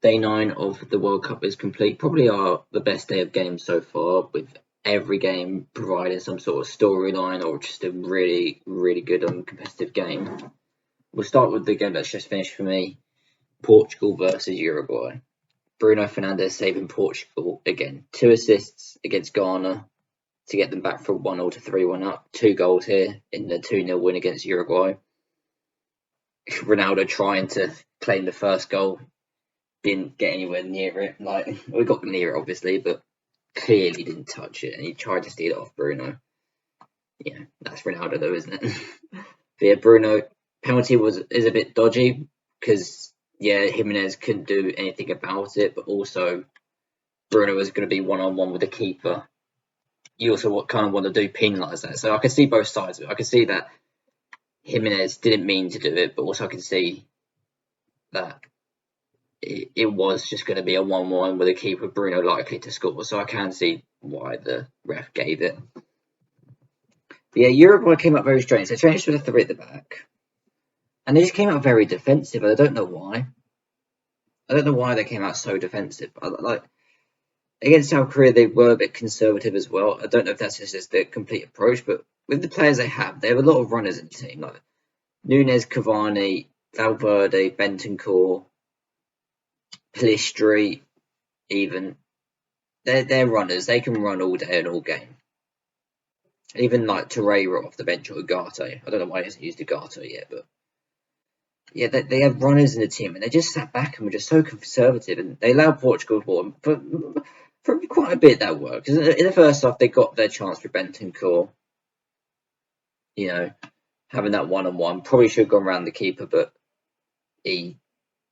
Day 9 of the World Cup is complete. Probably the best day of games so far, with every game providing some sort of storyline or just a really, really good and competitive game. We'll start with the game that's just finished for me, Portugal versus Uruguay. Bruno Fernandes saving Portugal again. 2 assists against Ghana to get them back from 1-0 to 3-1 up. 2 goals here in the 2-0 win against Uruguay. Ronaldo trying to claim the first goal. Didn't get anywhere near it. Like, we got near it obviously, but clearly didn't touch it, and he tried to steal it off Bruno. Yeah, that's Ronaldo though, isn't it? But yeah, Bruno penalty is a bit dodgy because Jimenez couldn't do anything about it, but also Bruno was going to be one-on-one with the keeper. You also kind of want to do penalise that, so I can see both sides of it. I can see that Jimenez didn't mean to do it, but also I can see that it was just going to be a 1-1 with a keeper Bruno likely to score, so I can see why the ref gave it. But yeah, Uruguay came up very strange. They changed to a 3 at the back, and they just came out very defensive. I don't know why. I don't know why they came out so defensive. Like against South Korea, they were a bit conservative as well. I don't know if that's just the complete approach, but with the players they have a lot of runners in the team, like Nunes, Cavani, Valverde, Bentancur, Pellistri, even. They're runners. They can run all day and all game. Even like Torreira off the bench or Ugarte. I don't know why he hasn't used Ugarte yet, but yeah, they have runners in the team, and they just sat back and were just so conservative, and they allowed Portugal to ball for quite a bit. That worked. In the first half, they got their chance with Bentancur. You know, having that one-on-one, probably should have gone around the keeper, but he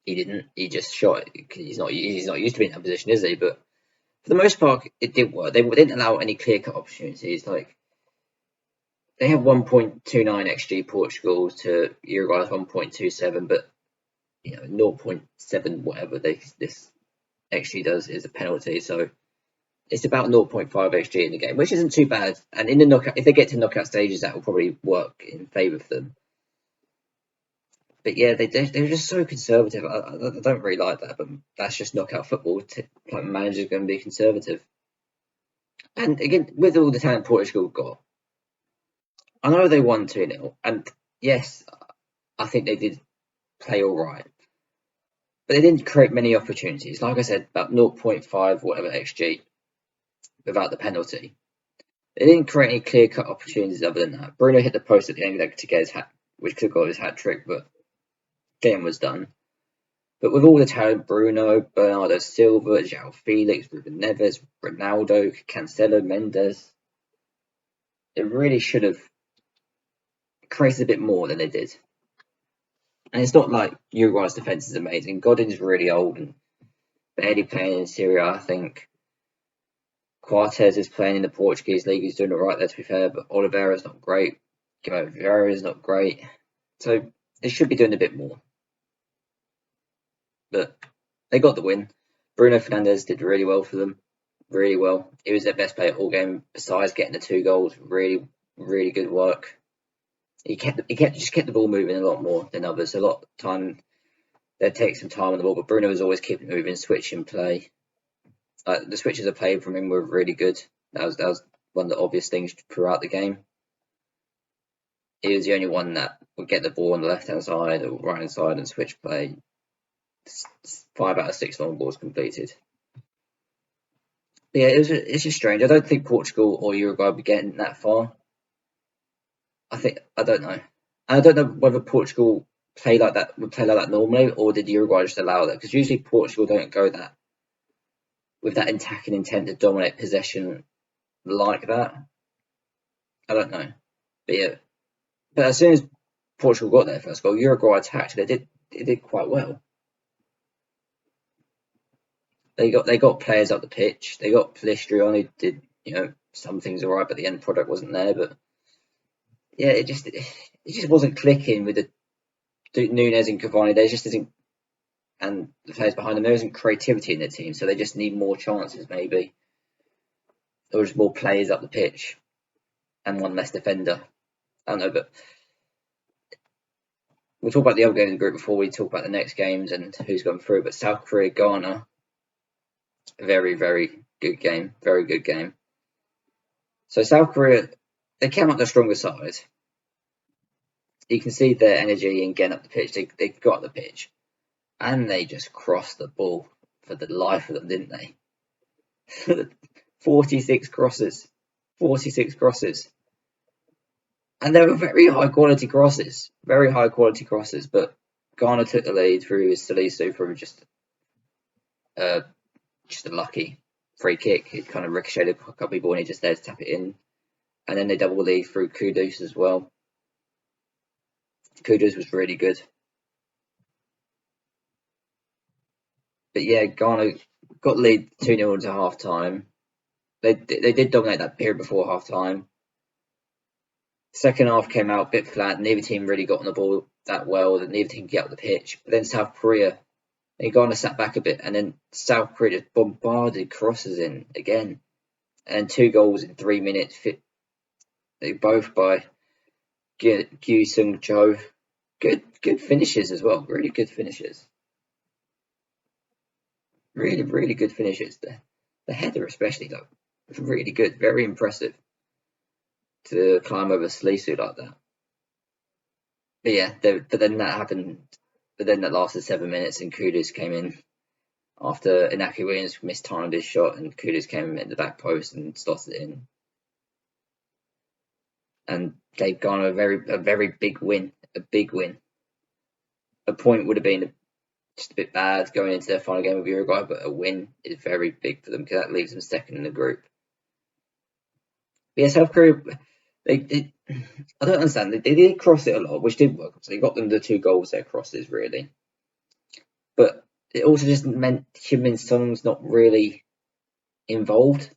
didn't. He just shot it because he's not used to being in that position, is he? But for the most part, it did work. They didn't allow any clear-cut opportunities. Like they have 1.29 xG Portugal to Uruguay's 1.27, but 0.7 whatever this xG does is a penalty. So it's about 0.5 xG in the game, which isn't too bad. And in the knockout, if they get to knockout stages, that will probably work in favour of them. But yeah, they're just so conservative. I don't really like that, but that's just knockout football. Like managers are going to be conservative. And again, with all the talent Portugal got, I know they won 2-0, and yes, I think they did play all right, but they didn't create many opportunities. Like I said, about 0.5 whatever xG without the penalty. They didn't create any clear-cut opportunities other than that. Bruno hit the post at the end to get his hat, which could have got his hat trick, but game was done. But with all the talent, Bruno, Bernardo Silva, João Felix, Ruben Neves, Ronaldo, Cancelo, Mendes, it really should have created a bit more than they did. And it's not like Uruguay's defence is amazing. Godin's really old and barely playing in Serie A, I think. Quartes is playing in the Portuguese league. He's doing all right there, to be fair, but Oliveira's not great. Vieira's not great. So they should be doing a bit more. But they got the win. Bruno Fernandes did really well for them. Really well. He was their best player all game, besides getting the 2 goals. Really, really good work. He kept the ball moving a lot more than others. A lot of time they'd take some time on the ball, but Bruno was always keeping it moving, switching play. The switches of play from him were really good. That was one of the obvious things throughout the game. He was the only one that would get the ball on the left hand side or right hand side and switch play. 5 out of 6 long balls completed. But yeah, it's just strange. I don't think Portugal or Uruguay will be getting that far. I don't know. And I don't know whether Portugal would play like that normally, or did Uruguay just allow that? Because usually Portugal don't go that with that attacking intent to dominate possession like that. I don't know. But yeah. But as soon as Portugal got their first goal, Uruguay attacked. They did quite well. They got players up the pitch. They got Pellistri on, who did some things alright, but the end product wasn't there. But yeah, it just wasn't clicking with the Nunes and Cavani. There just isn't, and the players behind them, there isn't creativity in their team, so they just need more chances maybe, or just more players up the pitch, and one less defender. I don't know, but we'll talk about the other game in the group before we talk about the next games and who's gone through. But South Korea, Ghana, very, very good game. Very good game. So South Korea, they came up the stronger side. You can see their energy in getting up the pitch. They got up the pitch. And they just crossed the ball for the life of them, didn't they? 46 crosses. 46 crosses. And they were very high quality crosses. Very high quality crosses. But Ghana took the lead through Salisu from just a lucky free kick. It kind of ricocheted a couple of people and he just there to tap it in. And then they double the lead through Kudus as well. Kudus was really good. But yeah, Ghana got the lead 2-0 into half time. They did dominate that period before half time. Second half came out a bit flat. Neither team really got on the ball that well. Neither team could get up the pitch. But then South Korea, Ghana sat back a bit, and then South Korea just bombarded crosses in again. And 2 goals in 3 minutes. They both by Gyu Sung Cho. Good finishes as well. Really good finishes. Really, really good finishes. The header especially, though, was really good. Very impressive to climb over Salisu like that. But yeah, but then that happened. But then that lasted 7 minutes, and Kudus came in after Inaki Williams mistimed his shot, and Kudus came in the back post and slotted it in. And they've gone a very big win. A big win. A point would have been just a bit bad going into their final game with Uruguay, but a win is very big for them because that leaves them second in the group. But yeah, South Korea, I don't understand. They did cross it a lot, which did work. So they got them the 2 goals, their crosses, really. But it also just meant Kim Min Sung's not really involved.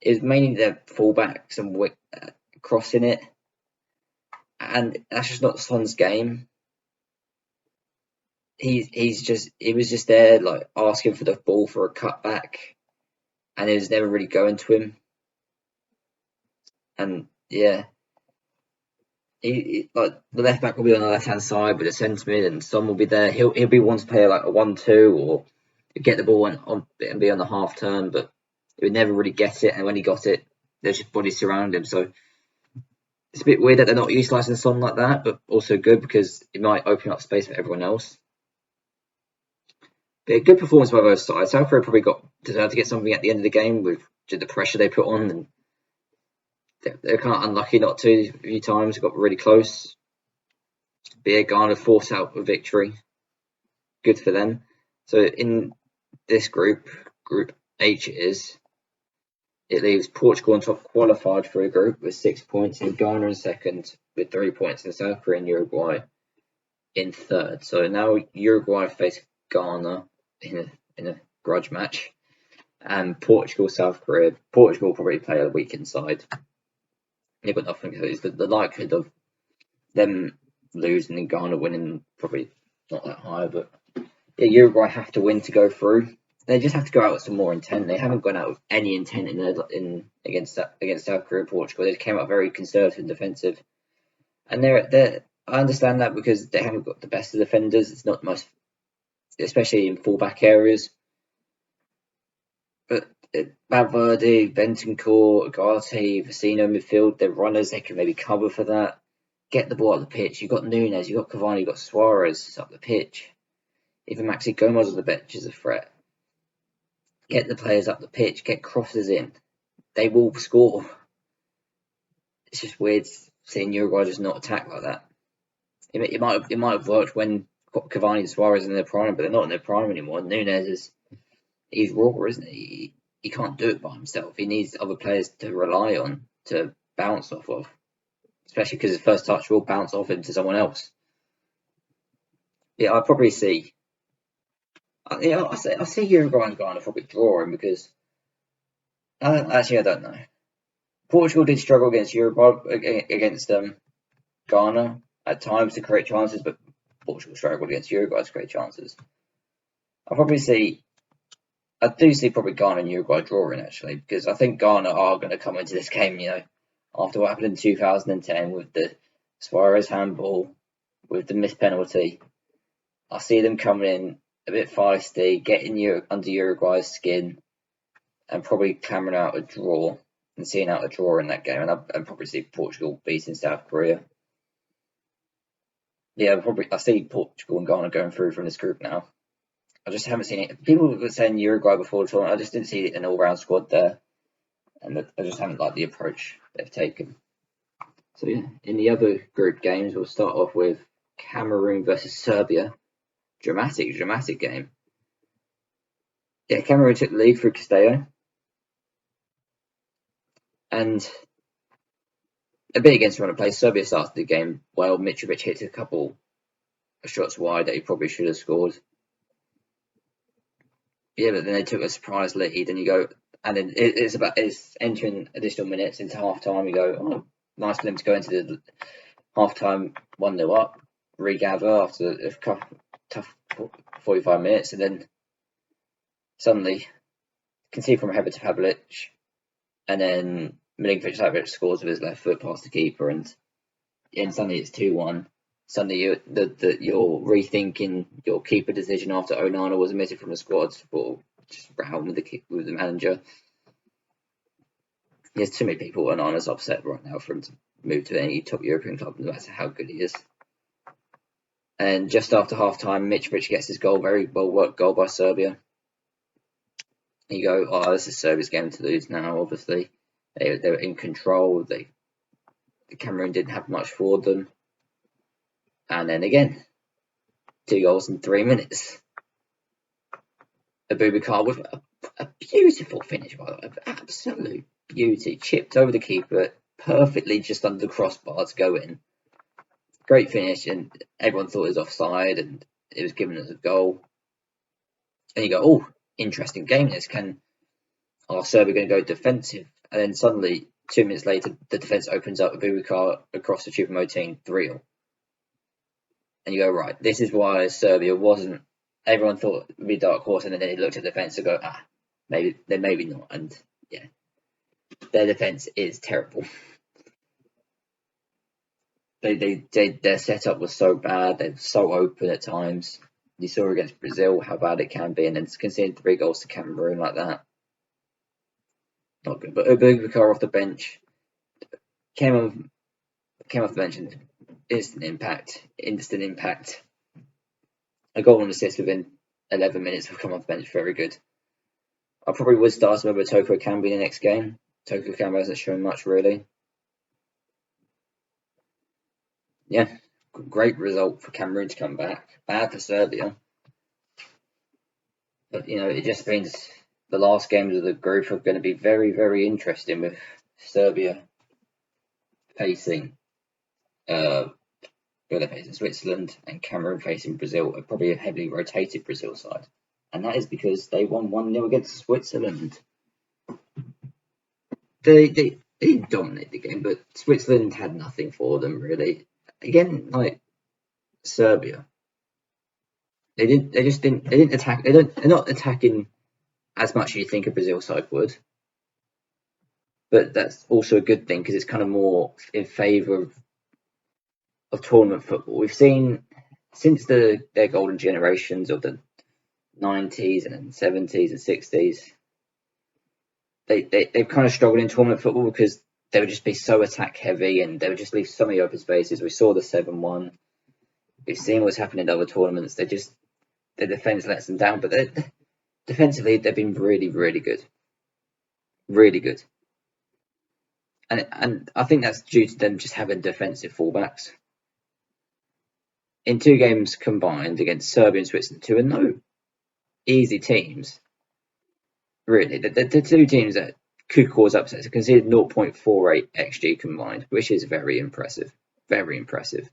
It was mainly their fullbacks and crossing it. And that's just not Son's game. He was just there like asking for the ball for a cutback, and it was never really going to him. And yeah, he like the left back will be on the left hand side with the centre mid, and Son will be there. He'll be one to play like a 1-2 or get the ball on and be on the half turn, but he would never really get it. And when he got it, there's just bodies surrounding him. So it's a bit weird that they're not utilising Son like that, but also good because it might open up space for everyone else. But a good performance by both sides. South Korea probably deserved to get something at the end of the game with the pressure they put on, and they're kind of unlucky not to a few times. Got really close. But yeah, Ghana forced out a victory. Good for them. So in this group H it leaves Portugal on top, qualified for a group with 6 points, and Ghana in second with 3 points, and South Korea and Uruguay in third. So now Uruguay face Ghana in a grudge match, and Portugal, South Korea. Portugal will probably play a weakened side. They've got nothing to lose. The likelihood of them losing and Ghana winning probably not that high, but yeah, Uruguay have to win to go through. They just have to go out with some more intent. They haven't gone out with any intent against South Korea and Portugal. They came out very conservative and defensive, and I understand that because they haven't got the best of defenders. It's not the most, especially in fullback areas. But Valverde, Bentancur, Ugarte, Vecino midfield, they're runners. They can maybe cover for that. Get the ball up the pitch. You've got Nunes, you've got Cavani, you've got Suarez up the pitch. Even Maxi Gomez on the bench is a threat. Get the players up the pitch. Get crosses in. They will score. It's just weird seeing Uruguay just not attack like that. It might have worked when Cavani and Suarez in their prime, but they're not in their prime anymore. Nunes he's raw, isn't he? He can't do it by himself. He needs other players to rely on, to bounce off of, especially because his first touch will bounce off into someone else. Yeah, I probably see. I see Uruguay and Ghana probably drawing because I don't know. Portugal did struggle against Ghana at times to create chances, but Portugal struggled against Uruguay to create chances. I do see probably Ghana and Uruguay drawing actually, because I think Ghana are going to come into this game, after what happened in 2010 with the Suarez handball, with the missed penalty. I see them coming in a bit feisty, getting under Uruguay's skin, and probably clamoring out a draw and seeing out a draw in that game. And I'd probably see Portugal beating South Korea. Yeah, I see Portugal and Ghana going through from this group now. I just haven't seen it. People were saying Uruguay before the tournament. I just didn't see an all-round squad there, and I just haven't liked the approach they've taken. So yeah, in the other group games, we'll start off with Cameroon versus Serbia. Dramatic game. Yeah, Cameroon took the lead through Castello, and a bit against run of play. Serbia started the game well. Mitrovic hit a couple of shots wide that he probably should have scored. Yeah, but then they took a surprise lead, and you go, and then it's entering additional minutes into half time. You go, oh, nice for them to go into the half time 1-0 up, regather after a tough 45 minutes, and then suddenly concede from Heber to Pavlic, and then Milinkovic-Savic scores with his left foot past the keeper, and suddenly it's 2-1. Suddenly you're rethinking your keeper decision after Onana was omitted from the squad for just round with the manager. There's too many people. Onana's upset right now for him to move to any top European club, no matter how good he is. And just after half time, Mitrovic gets his goal, very well worked goal by Serbia. And you go, oh, this is Serbia's game to lose now, obviously. They were in control. The Cameroon didn't have much for them. And then again, 2 goals in 3 minutes. Abubakar with a beautiful finish, by the way. Absolute beauty. Chipped over the keeper, perfectly just under the crossbar to go in. Great finish, and everyone thought it was offside, and it was given as a goal. And you go, oh, interesting game this. Are Serbia going to go defensive? And then suddenly, 2 minutes later, the defence opens up. Abubakar across the Choupo-Moting 3-0. And you go, right, this is why Serbia wasn't. Everyone thought it would be a dark horse, and then they looked at the defence and go, maybe not. And yeah, their defence is terrible. Their setup was so bad. They're so open at times. You saw against Brazil how bad it can be, and then conceding 3 goals to Cameroon like that. Not good. But Abubakar off the bench came off the bench and instant impact. A goal and assist within 11 minutes of come off the bench. Very good. I probably would start him over Toko Ekambi in the next game. Toko Ekambi hasn't shown much really. Yeah, great result for Cameroon to come back. Bad for Serbia. But, it just means the last games of the group are going to be very, very interesting, with Serbia facing Switzerland and Cameroon facing Brazil, probably a heavily rotated Brazil side. And that is because they won 1-0 against Switzerland. They didn't dominate the game, but Switzerland had nothing for them really. Again, like Serbia, they didn't attack. They're not attacking as much as you think a Brazil side would. But that's also a good thing, because it's kind of more in favour of tournament football. We've seen since their golden generations of the 90s and 70s and 60s, they've kind of struggled in tournament football because they would just be so attack heavy, and they would just leave so many open spaces. We saw the 7-1. We've seen what's happened in other tournaments. Their defence lets them down, but defensively they've been really, really good. Really good. And I think that's due to them just having defensive fullbacks. In 2 games combined against Serbia and Switzerland, 2 are no easy teams. Really, the 2 teams that could cause upsets are conceded 0.48 XG combined, which is very impressive. Very impressive.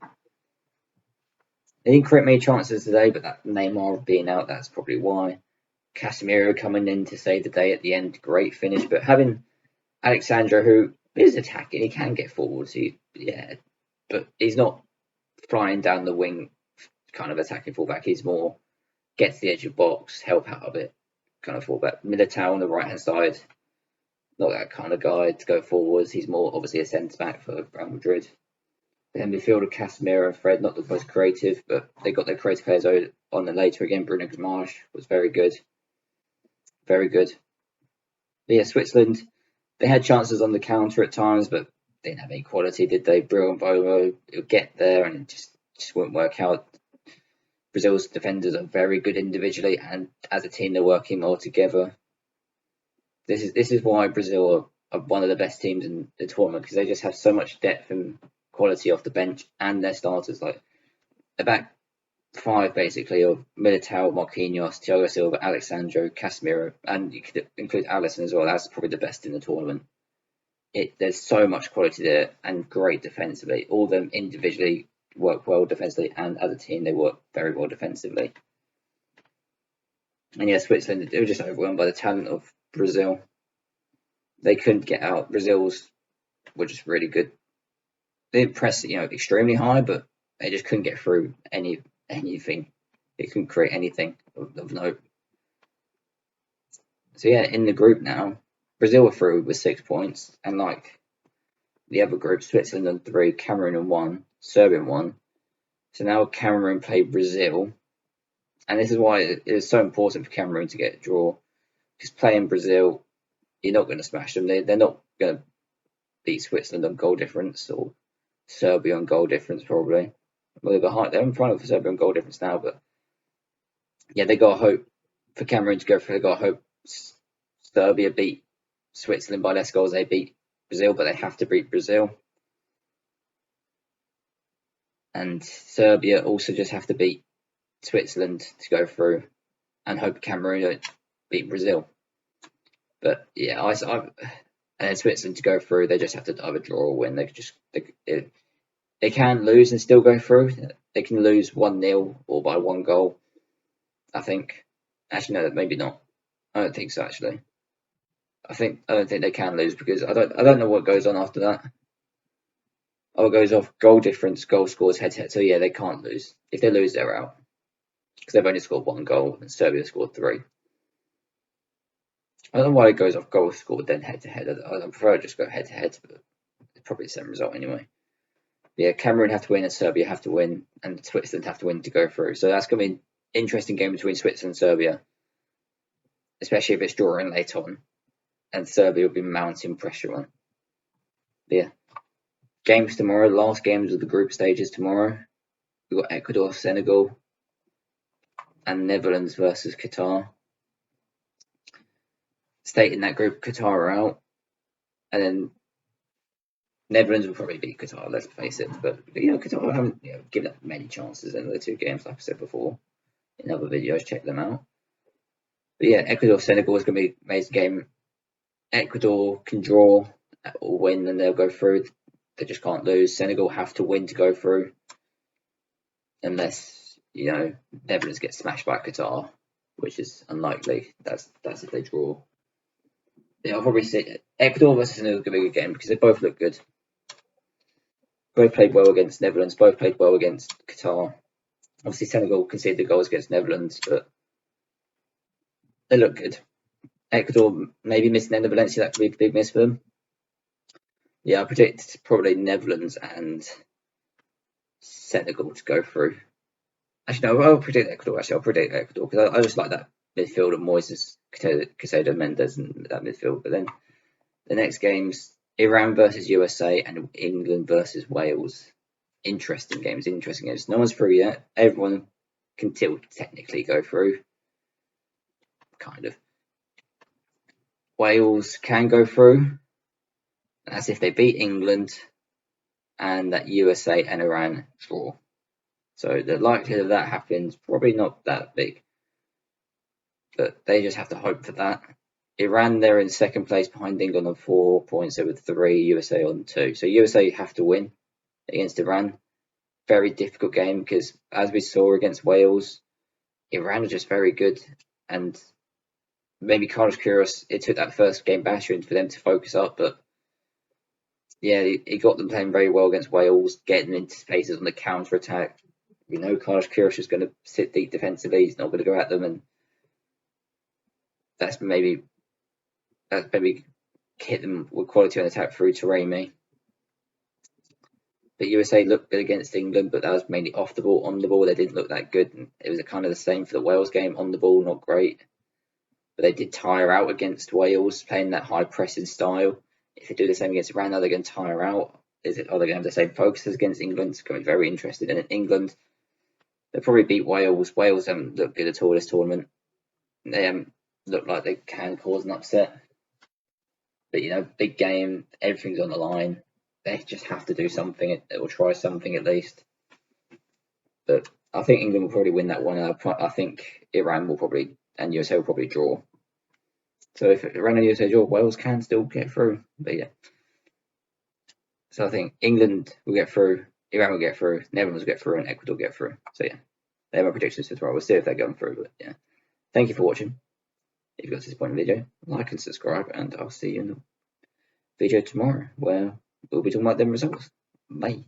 They didn't create many chances today, but that Neymar being out, that's probably why. Casemiro coming in to save the day at the end, great finish. But having Alexandro, who is attacking, he can get forwards, but he's not flying down the wing kind of attacking fullback. He's more gets the edge of box, help out a bit kind of fullback. Militao on the right hand side, not that kind of guy to go forwards. He's more obviously a centre back for Real Madrid. Then midfielder Casemiro and Fred, not the most creative, but they got their creative players on there later again. Bruno was very good. Very good. But yeah, Switzerland, they had chances on the counter at times, but they didn't have any quality, did they? Bruno and Bolo, it'll get there and it just won't work out. Brazil's defenders are very good individually, and as a team, they're working well together. This is why Brazil are one of the best teams in the tournament, because they just have so much depth and quality off the bench, and their starters, like the back five basically of Militao, Marquinhos, Thiago Silva, Alexandro, Casemiro, and you could include Alisson as well. That's probably the best in the tournament. There's so much quality there and great defensively. All of them individually work well defensively, and as a team they work very well defensively. And yeah, Switzerland, they were just overwhelmed by the talent of Brazil. They couldn't get out. Brazil's were just really good. They didn't press extremely high, but they just couldn't get through anything. They couldn't create anything of note. So yeah, in the group now, Brazil were through with 6 points, and like the other group, Switzerland on 3, Cameroon on 1, Serbia on 1. So now Cameroon play Brazil, and this is why it is so important for Cameroon to get a draw, because playing Brazil, you're not going to smash them. They're not going to beat Switzerland on goal difference, or Serbia on goal difference probably. Well, they're in front of Serbia on goal difference now, but yeah, they got to hope for Cameroon to go through. They got to hope Serbia beat Switzerland by less goals they beat Brazil, but they have to beat Brazil. And Serbia also just have to beat Switzerland to go through, and hope Cameroon don't beat Brazil. But yeah, and Switzerland to go through, they just have to either draw or win. They can lose and still go through. They can lose 1-0 or by 1 goal, I think. Actually, no, maybe not. I don't think so. Actually, I don't think they can lose, because I don't know what goes on after that. Oh, it goes off goal difference, goal scores, head to head. So yeah, they can't lose. If they lose, they're out, because they've only scored 1 goal and Serbia scored 3. I don't know why it goes off goal scored then head to head. I prefer to just go head to head, but it's probably the same result anyway. But yeah, Cameroon have to win and Serbia have to win, and Switzerland have to win to go through. So that's going to be an interesting game between Switzerland and Serbia, especially if it's drawing late on, and Serbia will be mounting pressure on. But yeah, games tomorrow, last games of the group stages tomorrow. We've got Ecuador, Senegal, and Netherlands versus Qatar. State in that group, Qatar are out, and then Netherlands will probably beat Qatar, let's face it. But Qatar haven't given up many chances in the 2 games, like I said before in other videos. Check them out. But yeah, Ecuador Senegal is going to be an amazing game. Ecuador can draw or win, and they'll go through. They just can't lose. Senegal have to win to go through, unless Netherlands get smashed by Qatar, which is unlikely. That's if they draw. Yeah, I'll probably say Ecuador versus Senegal is going to be a good game, because they both look good. Both played well against Netherlands. Both played well against Qatar. Obviously, Senegal conceded the goals against Netherlands, but they look good. Ecuador maybe missing Ender Valencia. That could be a big miss for them. Yeah, I predict probably Netherlands and Senegal to go through. Actually, no, I'll predict Ecuador. I'll predict Ecuador, because I just like that midfield of Moises, Caicedo, Mendes, and that midfield. But then the next games, Iran versus USA and England versus Wales. Interesting games. No one's through yet. Everyone can still technically go through. Kind of. Wales can go through. That's if they beat England and that USA and Iran draw. So the likelihood of that happens probably not that big. But they just have to hope for that. Iran, they're in second place behind England on 4 points over 3, USA on 2. So USA have to win against Iran. Very difficult game, because as we saw against Wales, Iran are just very good, and maybe Carlos Queiroz, it took that first game battering for them to focus up, but yeah, he got them playing very well against Wales, getting them into spaces on the counter attack. Carlos Queiroz is going to sit deep defensively. He's not going to go at them, and that's maybe hit them with quality on attack through Taremi. But USA looked good against England, but that was mainly off the ball. On the ball, they didn't look that good. And it was kind of the same for the Wales game. On the ball, not great. But they did tire out against Wales, playing that high pressing style. If they do the same against Iran, are they going to tire out? Are they going to have the same focus as against England? It's going to be very interesting. And in England, they'll probably beat Wales. Wales haven't looked good at all this tournament. They haven't looked like they can cause an upset. But, you know, big game, everything's on the line. They just have to do something or try something at least. But I think England will probably win that one. I think Iran will probably, and USA will probably draw. So if Iran and USA draw, Wales can still get through. But yeah. So I think England will get through, Iran will get through, Netherlands will get through, and Ecuador will get through. So yeah, they're my predictions as well. We'll see if they're going through. But yeah, thank you for watching. If you got to this point in the video, like and subscribe, and I'll see you in the video tomorrow where we'll be talking about them results. Bye.